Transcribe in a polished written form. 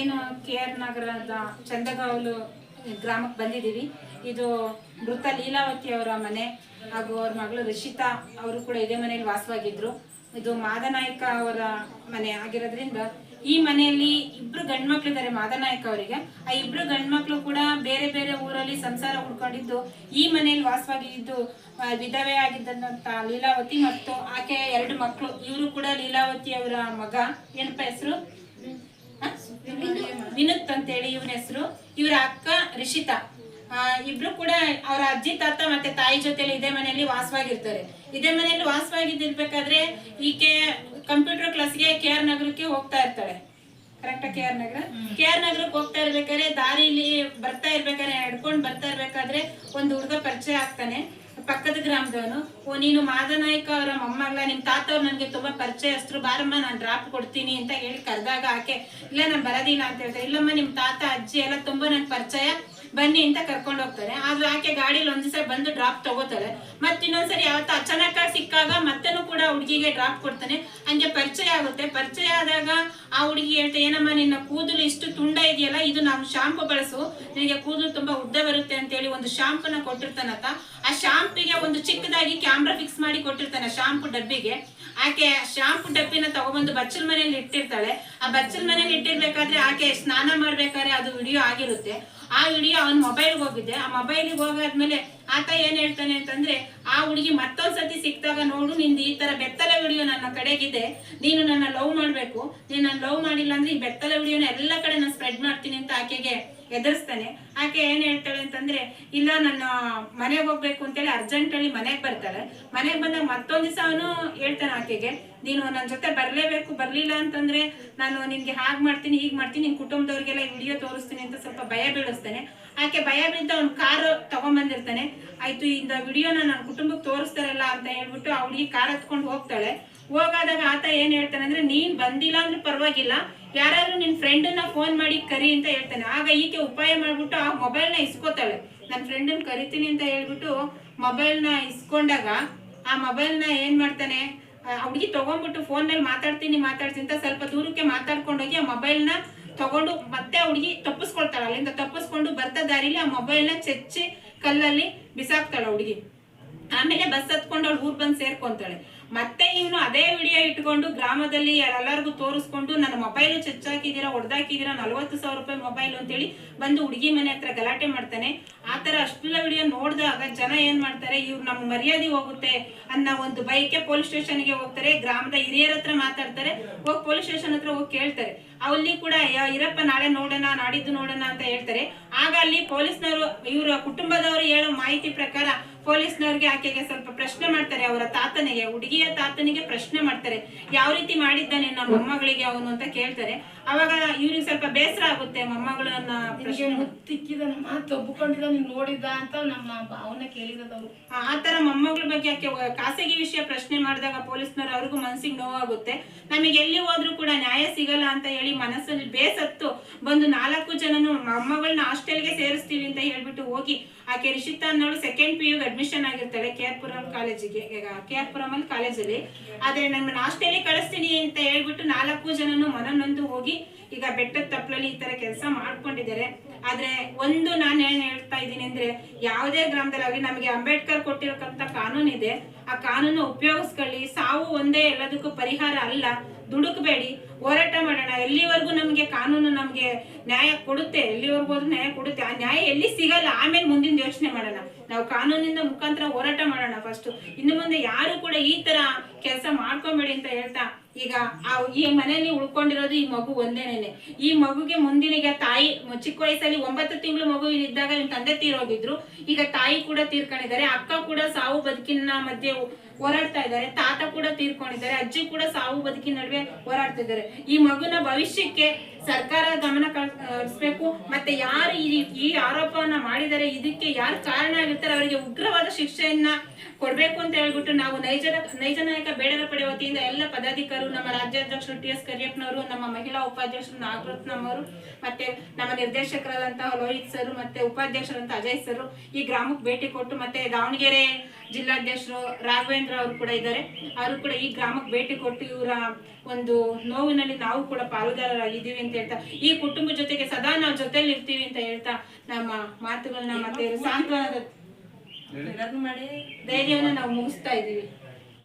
ಏನು KR ನಗರದ ಚಂದಗಾವಲು ಗ್ರಾಮಕ್ಕೆ ಬಂದಿದ್ದೀವಿ. ಇದು ಮೃತ ಲೀಲಾವತಿ ಅವರ ಮನೆ ಹಾಗೂ ಅವ್ರ ಮಗಳು ರಿಷಿತಾ ಅವರು ಕೂಡ ಇದೇ ಮನೆಯಲ್ಲಿ ವಾಸವಾಗಿದ್ರು. ಇದು ಮಾದನಾಯಕ ಅವರ ಮನೆ ಆಗಿರೋದ್ರಿಂದ ಈ ಮನೆಯಲ್ಲಿ ಇಬ್ರು ಗಂಡ್ಮಕ್ಳಿದ್ದಾರೆ ಮಾದನಾಯಕ ಅವರಿಗೆ. ಆ ಇಬ್ರು ಗಂಡ್ಮಕ್ಳು ಕೂಡ ಬೇರೆ ಬೇರೆ ಊರಲ್ಲಿ ಸಂಸಾರ ಹುಡ್ಕೊಂಡಿದ್ದು ಈ ಮನೆಯಲ್ಲಿ ವಾಸವಾಗಿದ್ದು ವಿಧವೆ ಆಗಿದ್ದಂತ ಲೀಲಾವತಿ ಮತ್ತು ಆಕೆ 2 ಮಕ್ಕಳು. ಇವರು ಕೂಡ ಲೀಲಾವತಿ ಅವರ ಮಗ. ಏನಪ್ಪ ಹೆಸರು? ವಿನುತ್ ಅಂತೇಳಿ ಇವನ ಹೆಸರು. ಇವರ ಅಕ್ಕ ರಿಷಿತಾ. ಇಬ್ರು ಕೂಡ ಅವರ ಅಜ್ಜಿ ತಾತ ಮತ್ತೆ ತಾಯಿ ಜೊತೆಲಿ ಇದೇ ಮನೆಯಲ್ಲಿ ವಾಸವಾಗಿರ್ತಾರೆ. ಇದೇ ಮನೆಯಲ್ಲಿ ವಾಸವಾಗಿದ್ದಿರ್ಬೇಕಾದ್ರೆ ಈಕೆ ಕಂಪ್ಯೂಟರ್ ಕ್ಲಾಸ್ಗೆ KR ನಗರಕ್ಕೆ ಹೋಗ್ತಾ ಇರ್ತಾಳೆ. ಕರೆಕ್ಟಾ? KR ನಗರಕ್ಕೆ ಹೋಗ್ತಾ ಇರ್ಬೇಕಾದ್ರೆ ದಾರಿಲಿ ಬರ್ತಾ ಇರ್ಬೇಕಾದ್ರೆ ನಡ್ಕೊಂಡ್ ಬರ್ತಾ ಇರ್ಬೇಕಾದ್ರೆ ಒಂದು ಹುಡುಗ ಪರಿಚಯ ಆಗ್ತಾನೆ, ಪಕ್ಕದ ಗ್ರಾಮದವನು. ನೀನು ಮಾದನಾಯಕ ಅವರ ಮೊಮ್ಮಗಳ, ನಿಮ್ ತಾತ ಅವ್ರು ನನ್ಗೆ ತುಂಬಾ ಪರಿಚಯಸ್ಥರು, ಬಾರಮ್ಮ ನಾನು ಡ್ರಾಪ್ ಕೊಡ್ತೀನಿ ಅಂತ ಹೇಳಿ ಕರೆದಾಗ ಆಕೆ ಇಲ್ಲ ನಾನು ಬರೋದಿಲ್ಲ ಅಂತ ಹೇಳ್ತಾರೆ. ಇಲ್ಲಮ್ಮ ನಿಮ್ ತಾತ ಅಜ್ಜಿ ಎಲ್ಲ ತುಂಬಾ ನನ್ ಪರಿಚಯ, ಬನ್ನಿ ಅಂತ ಕರ್ಕೊಂಡು ಹೋಗ್ತಾರೆ. ಆದ್ರೆ ಆಕೆ ಗಾಡಿಲಿ ಒಂದ್ ದಿವಸ ಬಂದು ಡ್ರಾಪ್ ತಗೋತಾಳೆ. ಮತ್ ಇನ್ನೊಂದ್ಸರಿ ಯಾವತ್ತ ಅಚಾನಕ್ ಸಿಕ್ಕಾಗ ಮತ್ತೇನು ಕೂಡ ಹುಡುಗಿಗೆ ಡ್ರಾಪ್ ಕೊಡ್ತಾನೆ. ಹಂಗೆ ಪರಿಚಯ ಆಗುತ್ತೆ. ಪರಿಚಯ ಆದಾಗ ಆ ಹುಡುಗಿ ಹೇಳ್ತೆ, ಏನಮ್ಮ ನಿನ್ನ ಕೂದಲು ಇಷ್ಟು ತುಂಡ ಇದೆಯಲ್ಲ, ಇದು ನಾವು ಶಾಂಪು ಬಳಸು, ನಿನಗೆ ಕೂದಲು ತುಂಬಾ ಉದ್ದ ಬರುತ್ತೆ ಅಂತ ಹೇಳಿ ಒಂದು ಶಾಂಪುನ ಕೊಟ್ಟಿರ್ತಾನತ್ತ. ಆ ಶಾಂಪಿಗೆ ಒಂದು ಚಿಕ್ಕದಾಗಿ ಕ್ಯಾಮ್ರಾ ಫಿಕ್ಸ್ ಮಾಡಿ ಕೊಟ್ಟಿರ್ತಾನೆ ಶಾಂಪು ಡಬ್ಬಿಗೆ. ಆಕೆ ಶಾಂಪು ಡಬ್ಬಿನ ತಗೊಬಂದು ಬಚ್ಚಲ ಮನೆಯಲ್ಲಿ ಇಟ್ಟಿರ್ತಾಳೆ. ಆ ಬಚ್ಚಲ ಮನೆಯಲ್ಲಿ ಇಟ್ಟಿರ್ಬೇಕಾದ್ರೆ ಆಕೆ ಸ್ನಾನ ಮಾಡ್ಬೇಕಾದ್ರೆ ಅದು ವಿಡಿಯೋ ಆಗಿರುತ್ತೆ. ಆ ವಿಡಿಯೋ ಅವನ್ ಮೊಬೈಲ್ಗೆ ಹೋಗಿದೆ. ಆ ಮೊಬೈಲ್ಗೆ ಹೋಗಾದ್ಮೇಲೆ ಆತ ಏನ್ ಹೇಳ್ತಾನೆ ಅಂತಂದ್ರೆ, ಆ ಹುಡುಗಿ ಮತ್ತೊಂದ್ಸತಿ ಸಿಕ್ತಾಗ ನೋಡು, ನಿಂದು ಈ ತರ ಬೆತ್ತಲ ವಿಡಿಯೋ ನನ್ನ ಕಡೆಗಿದೆ, ನೀನು ನನ್ನ ಲವ್ ಮಾಡ್ಬೇಕು, ನೀನ್ ನನ್ನ ಲವ್ ಮಾಡಿಲ್ಲ ಅಂದ್ರೆ ಈ ಬೆತ್ತಲ ವಿಡಿಯೋನ ಎಲ್ಲ ಕಡೆ ನಾನು ಸ್ಪ್ರೆಡ್ ಮಾಡ್ತೀನಿ ಅಂತ ಆಕೆಗೆ ಎದುರಿಸ್ತಾನೆ. ಆಕೆ ಏನ್ ಹೇಳ್ತಾಳೆ ಅಂತಂದ್ರೆ, ಇಲ್ಲ ನನ್ನ ಮನೆಗೆ ಹೋಗ್ಬೇಕು ಅಂತೇಳಿ ಅರ್ಜೆಂಟ್ ಹೇಳಿ ಮನೆಗೆ ಬರ್ತಾಳೆ. ಮನೆಗೆ ಬಂದಾಗ ಮತ್ತೊಂದ್ ದಿವಸ ಅವನು ಹೇಳ್ತಾನೆ ಆಕೆಗೆ, ನೀನು ನನ್ನ ಜೊತೆ ಬರ್ಲೇಬೇಕು, ಬರ್ಲಿಲ್ಲ ಅಂತಂದ್ರೆ ನಾನು ನಿನ್ಗೆ ಹಾಗ್ ಮಾಡ್ತೀನಿ ಹೀಗ್ ಮಾಡ್ತೀನಿ, ನಿನ್ ಕುಟುಂಬದವ್ರಿಗೆಲ್ಲ ವಿಡಿಯೋ ತೋರಿಸ್ತೀನಿ ಅಂತ ಸ್ವಲ್ಪ ಭಯ ಬೀಳಿಸ್ತಾನೆ. ಆಕೆ ಭಯ ಬಿದ್ದ ಅವ್ನ್ ಕಾರ್ ತಗೊಂಡ್ಬಂದಿರ್ತಾನೆ. ಆಯ್ತು, ಇಂದ ವಿಡಿಯೋನ ನನ್ನ ಕುಟುಂಬಕ್ಕೆ ತೋರಿಸ್ತಾರಲ್ಲ ಅಂತ ಹೇಳ್ಬಿಟ್ಟು ಆ ಹುಡುಗಿ ಕಾರ್ ಹತ್ಕೊಂಡು ಹೋಗ್ತಾಳೆ. ಹೋಗಾದಾಗ ಆತ ಏನ್ ಹೇಳ್ತಾನೆ ಅಂದ್ರೆ, ನೀನ್ ಬಂದಿಲ್ಲ ಅಂದ್ರೆ ಪರವಾಗಿಲ್ಲ, ಯಾರು ನಿನ್ ಫ್ರೆಂಡನ್ನ ಫೋನ್ ಮಾಡಿ ಕರಿ ಅಂತ ಹೇಳ್ತಾನೆ. ಆಗ ಈಕೆ ಉಪಾಯ ಮಾಡ್ಬಿಟ್ಟು ಆ ಮೊಬೈಲ್ನ ಇಸ್ಕೋತಾಳೆ. ನನ್ನ ಫ್ರೆಂಡನ್ ಕರಿತೀನಿ ಅಂತ ಹೇಳ್ಬಿಟ್ಟು ಮೊಬೈಲ್ನ ಇಸ್ಕೊಂಡಾಗ ಆ ಮೊಬೈಲ್ನ ಏನ್ ಮಾಡ್ತಾನೆ, ಹುಡುಗಿ ತಗೊಂಡ್ಬಿಟ್ಟು ಫೋನ್ನಲ್ಲಿ ಮಾತಾಡ್ತೀನಿ ಅಂತ ಸ್ವಲ್ಪ ದೂರಕ್ಕೆ ಮಾತಾಡ್ಕೊಂಡೋಗಿ ಆ ಮೊಬೈಲ್ನ ತಗೊಂಡು ಮತ್ತೆ ಹುಡುಗಿ ತಪ್ಪಿಸ್ಕೊಳ್ತಾಳೆ. ಅಲ್ಲಿಂದ ತಪ್ಪಿಸ್ಕೊಂಡು ಬರ್ತಾ ದಾರಿಲಿ ಆ ಮೊಬೈಲ್ನ ಚೆಚ್ಚಿ ಕಲ್ಲಲ್ಲಿ ಬಿಸಾಕ್ತಾಳೆ ಹುಡುಗಿ. ಆಮೇಲೆ ಬಸ್ ಹತ್ಕೊಂಡು ಅವಳು ಊರ್ ಬಂದು ಸೇರ್ಕೊಂತಾಳೆ. ಮತ್ತೆ ಇವನು ಅದೇ ವಿಡಿಯೋ ಇಟ್ಕೊಂಡು ಗ್ರಾಮದಲ್ಲಿ ಎಲ್ಲರಿಗೂ ತೋರಿಸ್ಕೊಂಡು, ನನ್ನ ಮೊಬೈಲ್ ಚೆಚ್ಚಾಕಿದೀರಾ, ಹೊಡೆದಾಕಿದೀರಾ, 40,000 ರೂಪಾಯಿ ಮೊಬೈಲ್ ಅಂತೇಳಿ ಬಂದು ಹುಡುಗಿ ಮನೆ ಹತ್ರ ಗಲಾಟೆ ಮಾಡ್ತಾನೆ. ಆತರ ಅಷ್ಟೆಲ್ಲ ವಿಡಿಯೋ ನೋಡಿದಾಗ ಜನ ಏನ್ ಮಾಡ್ತಾರೆ, ಇವ್ರು ನಮ್ ಮರ್ಯಾದೆ ಹೋಗುತ್ತೆ ಅನ್ನೋ ಒಂದು ಬೈಕೆ ಪೊಲೀಸ್ ಸ್ಟೇಷನ್ಗೆ ಹೋಗ್ತಾರೆ. ಗ್ರಾಮದ ಹಿರಿಯರ ಹತ್ರ ಮಾತಾಡ್ತಾರೆ. ಹೋಗಿ ಪೊಲೀಸ್ ಸ್ಟೇಷನ್ ಹತ್ರ ಹೋಗಿ ಕೇಳ್ತಾರೆ. ಅಲ್ಲಿ ಕೂಡ ಇರಪ್ಪ ನಾಳೆ ನೋಡೋಣ, ನಾಡಿದ್ದು ನೋಡೋಣ ಅಂತ ಹೇಳ್ತಾರೆ. ಆಗ ಅಲ್ಲಿ ಪೊಲೀಸ್ನವರು ಇವರ ಕುಟುಂಬದವರು ಹೇಳೋ ಮಾಹಿತಿ ಪ್ರಕಾರ ಪೊಲೀಸ್ನವ್ರಿಗೆ ಆಕೆಗೆ ಸ್ವಲ್ಪ ಪ್ರಶ್ನೆ ಮಾಡ್ತಾರೆ. ಅವರ ತಾತನಿಗೆ, ಹುಡುಗಿಯ ತಾತನಿಗೆ ಪ್ರಶ್ನೆ ಮಾಡ್ತಾರೆ, ಯಾವ ರೀತಿ ಮಾಡಿದ್ದಾನೆ ನಮ್ಮ ಮೊಮ್ಮಗಳಿಗೆ ಅವನು ಅಂತ ಕೇಳ್ತಾರೆ. ಅವಾಗ ಇವ್ರಿಗೆ ಸ್ವಲ್ಪ ಬೇಸರ ಆಗುತ್ತೆ. ಮೊಮ್ಮಗಳನ್ನ ಪ್ರಶ್ನೆ ಒಪ್ಕೊಂಡಿದ್ದ ನೀನ್ ನೋಡಿದ್ದ ಅಂತ ನಮ್ಮ ಭಾವನ ಕೇಳಿರೋದವ್ರು. ಆತರ ಮೊಮ್ಮಗಳ ಬಗ್ಗೆ ಆಕೆ ಖಾಸಗಿ ವಿಷಯ ಪ್ರಶ್ನೆ ಮಾಡಿದಾಗ ಪೊಲೀಸ್ನವ್ರು ಅವ್ರಿಗೂ ಮನಸ್ಸಿಗೆ ನೋವಾಗುತ್ತೆ. ನಮಗೆ ಎಲ್ಲಿ ಹೋದ್ರು ಕೂಡ ನ್ಯಾಯ ಸಿಗಲ್ಲ ಅಂತ ಹೇಳಿ ಮನಸ್ಸಲ್ಲಿ ಬೇಸತ್ತು ಬಂದು 4 ಜನನು ಮೊಮ್ಮಗಳನ್ನ ಹಾಸ್ಟೆಲ್ಗೆ ಸೇರಿಸ್ತೀವಿ ಅಂತ ಹೇಳ್ಬಿಟ್ಟು ಹೋಗಿ ಆಕೆ ರಿಷಿತಾ ಅನ್ನೋಳು 2nd PU ಅಡ್ಮಿಷನ್ ಆಗಿರ್ತಾಳೆ KR ಪುರಂ ಕಾಲೇಜಿಗೆ, KR ಪುರಂ ಅಲ್ಲಿ ಕಾಲೇಜಲ್ಲಿ. ಆದ್ರೆ ನನ್ನ ಹಾಸ್ಟೆಲ್ಗೆ ಕಳಿಸ್ತೀನಿ ಅಂತ ಹೇಳ್ಬಿಟ್ಟು 4 ಜನನು ಮನನೊಂದು ಹೋಗಿ ಈಗ ಬೆಟ್ಟದ ತಪ್ಪಲಲ್ಲಿ ಈ ತರ ಕೆಲಸ ಮಾಡ್ಕೊಂಡಿದ್ದಾರೆ. ಆದ್ರೆ ಒಂದು ನಾನು ಏನ್ ಹೇಳ್ತಾ ಇದ್ದೀನಿ ಅಂದ್ರೆ, ಯಾವುದೇ ಗ್ರಾಮದಲ್ಲಿ ನಮಗೆ ಅಂಬೇಡ್ಕರ್ ಕೊಟ್ಟಿರತಕ್ಕಂತ ಕಾನೂನು ಇದೆ, ಆ ಕಾನೂನು ಉಪಯೋಗಿಸ್ಕೊಳ್ಳಿ. ಸಾವು ಒಂದೇ ಎಲ್ಲದಕ್ಕೂ ಪರಿಹಾರ ಅಲ್ಲ. ದುಡುಕ್ಬೇಡಿ, ಹೋರಾಟ ಮಾಡೋಣ. ಎಲ್ಲಿವರೆಗೂ ನಮ್ಗೆ ಕಾನೂನು ನಮ್ಗೆ ನ್ಯಾಯ ಕೊಡುತ್ತೆ, ಎಲ್ಲಿವರೆಗೂ ಹೋದ್ರೂ ನ್ಯಾಯ ಕೊಡುತ್ತೆ. ಆ ನ್ಯಾಯ ಎಲ್ಲಿ ಸಿಗಲ್ಲ ಆಮೇಲೆ ಮುಂದಿನ ಯೋಚನೆ ಮಾಡೋಣ. ನಾವು ಕಾನೂನಿಂದ ಮುಖಾಂತರ ಹೋರಾಟ ಮಾಡೋಣ ಫಸ್ಟ್. ಇನ್ನು ಮುಂದೆ ಯಾರು ಕೂಡ ಈ ತರ ಕೆಲಸ ಮಾಡ್ಕೊಂಬೇಡಿ ಅಂತ ಹೇಳ್ತಾ, ಈಗ ಈ ಮನೆಯಲ್ಲಿ ಉಳ್ಕೊಂಡಿರೋದು ಈ ಮಗು ಒಂದೇನೇನೆ. ಈ ಮಗುಗೆ ಮುಂದಿನ ತಾಯಿ ಚಿಕ್ಕ ವಯಸ್ಸಲ್ಲಿ 9 ತಿಂಗಳು ಮಗು ಇದ್ದಾಗ ಇವ್ನ ತಂದೆ ತೀರೋಗಿದ್ರು. ಈಗ ತಾಯಿ ಕೂಡ ತೀರ್ಕೊಂಡಿದ್ದಾರೆ. ಅಕ್ಕ ಕೂಡ ಸಾವು ಬದುಕಿನ ಮಧ್ಯೆ ಹೋರಾಡ್ತಾ ಇದ್ದಾರೆ. ತಾತ ಕೂಡ ತೀರ್ಕೊಂಡಿದ್ದಾರೆ. ಅಜ್ಜಿ ಕೂಡ ಸಾವು ಬದುಕಿನ ನಡುವೆ ಹೋರಾಡ್ತಾ ಇದ್ದಾರೆ. ಈ ಮಗುನ ಭವಿಷ್ಯಕ್ಕೆ ಸರ್ಕಾರ ಗಮನ ಹರಿಸ್ಬೇಕು. ಮತ್ತೆ ಯಾರು ಈ ಆರೋಪವನ್ನ ಮಾಡಿದರೆ, ಇದಕ್ಕೆ ಯಾರು ಕಾರಣ ಆಗಿರ್ತಾರೆ ಅವರಿಗೆ ಉಗ್ರವಾದ ಶಿಕ್ಷೆಯನ್ನ ಕೊಡ್ಬೇಕು ಅಂತ ಹೇಳ್ಬಿಟ್ಟು ನಾವು ನೈಜ ನಾಯಕ ಬೇಡರ ಪಡೆ ವತಿಯಿಂದ ಎಲ್ಲ ಪದಾಧಿಕಾರಿಗಳು, ನಮ್ಮ ರಾಜ್ಯಾಧ್ಯಕ್ಷರು ಟಿ ಎಸ್ ಕರಿಯಪ್ಪನವರು, ನಮ್ಮ ಮಹಿಳಾ ಉಪಾಧ್ಯಕ್ಷರು ನಾಗರತ್ನಮ್ಮವರು, ಮತ್ತೆ ನಮ್ಮ ನಿರ್ದೇಶಕರಾದಂತಹ ಲೋಹಿತ್ ಸರ್, ಮತ್ತೆ ಉಪಾಧ್ಯಕ್ಷರಂತ ಅಜಯ್ ಸರ್ ಈ ಗ್ರಾಮಕ್ಕೆ ಭೇಟಿ ಕೊಟ್ಟು, ಮತ್ತೆ ದಾವಣಗೆರೆ ಜಿಲ್ಲಾಧ್ಯಕ್ಷರು ರಾಘವೇಂದ್ರ ಅವರು ಕೂಡ ಇದ್ದಾರೆ, ಅವರು ಕೂಡ ಈ ಗ್ರಾಮಕ್ಕೆ ಭೇಟಿ ಕೊಟ್ಟು ಇವರ ಒಂದು ನೋವಿನಲ್ಲಿ ನಾವು ಕೂಡ ಪಾಲುದಾರರಾಗಿದ್ದೀವಿ ಅಂತ ಹೇಳ್ತಾ, ಈ ಕುಟುಂಬ ಜೊತೆಗೆ ಸದಾ ನಾವು ಜೊತೆಲಿ ಇರ್ತೀವಿ ಅಂತ ಹೇಳ್ತಾ ನಮ್ಮ ಮಾತುಗಳನ್ನ ಮತ್ತೆ ಸಾಂತ್ವನದ ಧೈರ್ಯವನ್ನ ನಾವು ಮುಗಿಸ್ತಾ ಇದ್ದೀವಿ.